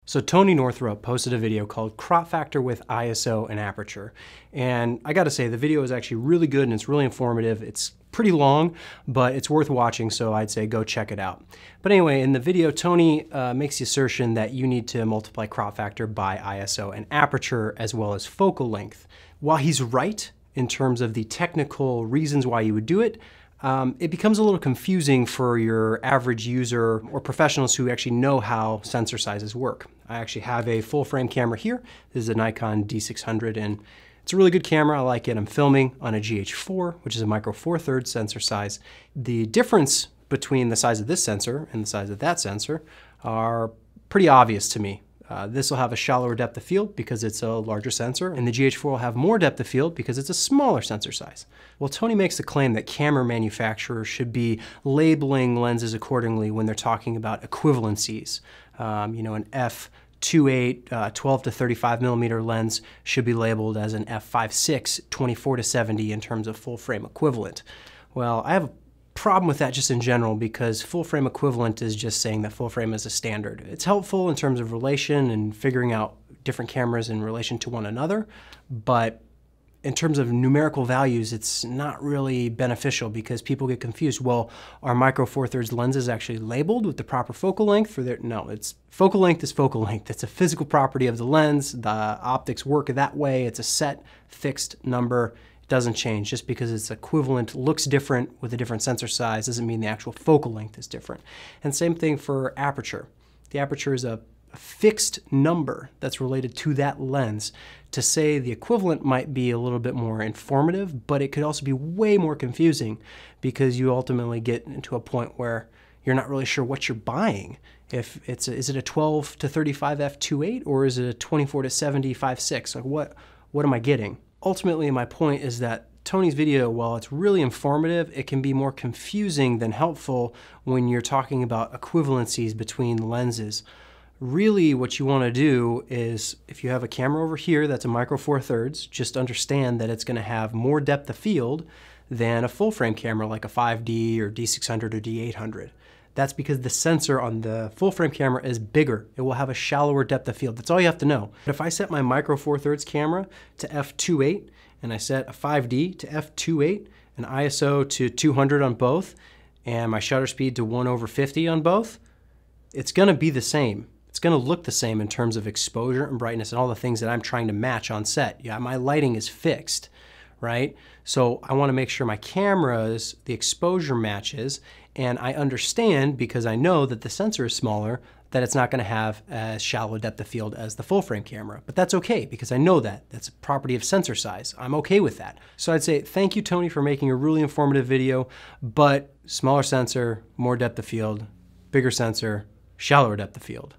So Tony Northrup posted a video called Crop Factor with ISO and Aperture. And I gotta say, the video is actually really good and it's really informative. It's pretty long, but it's worth watching, so I'd say go check it out. But anyway, in the video, Tony makes the assertion that you need to multiply crop factor by ISO and aperture as well as focal length. While he's right in terms of the technical reasons why you would do it, it becomes a little confusing for your average user or professionals who actually know how sensor sizes work. I actually have a full frame camera here. This is a Nikon D600 and it's a really good camera. I like it. I'm filming on a GH4, which is a micro four thirds sensor size. The difference between the size of this sensor and the size of that sensor are pretty obvious to me. This will have a shallower depth of field because it's a larger sensor, and the GH4 will have more depth of field because it's a smaller sensor size. Well, Tony makes the claim that camera manufacturers should be labeling lenses accordingly when they're talking about equivalencies. An f2.8 12 to 35 millimeter lens should be labeled as an f5.6 24 to 70 in terms of full frame equivalent. Well, I have a problem with that just in general because full frame equivalent is just saying that full frame is a standard. It's helpful in terms of relation and figuring out different cameras in relation to one another, but in terms of numerical values, it's not really beneficial because people get confused. Well, are micro four thirds lenses actually labeled with the proper focal length for their? No, it's focal length is focal length. It's a physical property of the lens. The optics work that way. It's a set fixed number. It doesn't change. Just because it's equivalent, looks different with a different sensor size doesn't mean the actual focal length is different. And same thing for aperture. The aperture is a fixed number that's related to that lens. To say the equivalent might be a little bit more informative, but it could also be way more confusing because you ultimately get into a point where you're not really sure what you're buying. If it's is it a 12 to 35 f2.8 or is it a 24 to 70 5.6? Like what am I getting? Ultimately, my point is that Tony's video, while it's really informative, it can be more confusing than helpful when you're talking about equivalencies between lenses. Really, what you want to do is, if you have a camera over here that's a micro four thirds, just understand that it's going to have more depth of field than a full frame camera like a 5D or D600 or D800. That's because the sensor on the full frame camera is bigger. It will have a shallower depth of field. That's all you have to know. But if I set my micro four thirds camera to f2.8 and I set a 5D to f2.8, an ISO to 200 on both, and my shutter speed to 1/50 on both, it's gonna be the same. It's gonna look the same in terms of exposure and brightness and all the things that I'm trying to match on set. Yeah, my lighting is fixed, right? So I wanna make sure my camera's, the exposure matches, and I understand, because I know that the sensor is smaller, that it's not gonna have as shallow depth of field as the full frame camera. But that's okay, because I know that. That's a property of sensor size. I'm okay with that. So I'd say thank you, Tony, for making a really informative video, but smaller sensor, more depth of field, bigger sensor, shallower depth of field.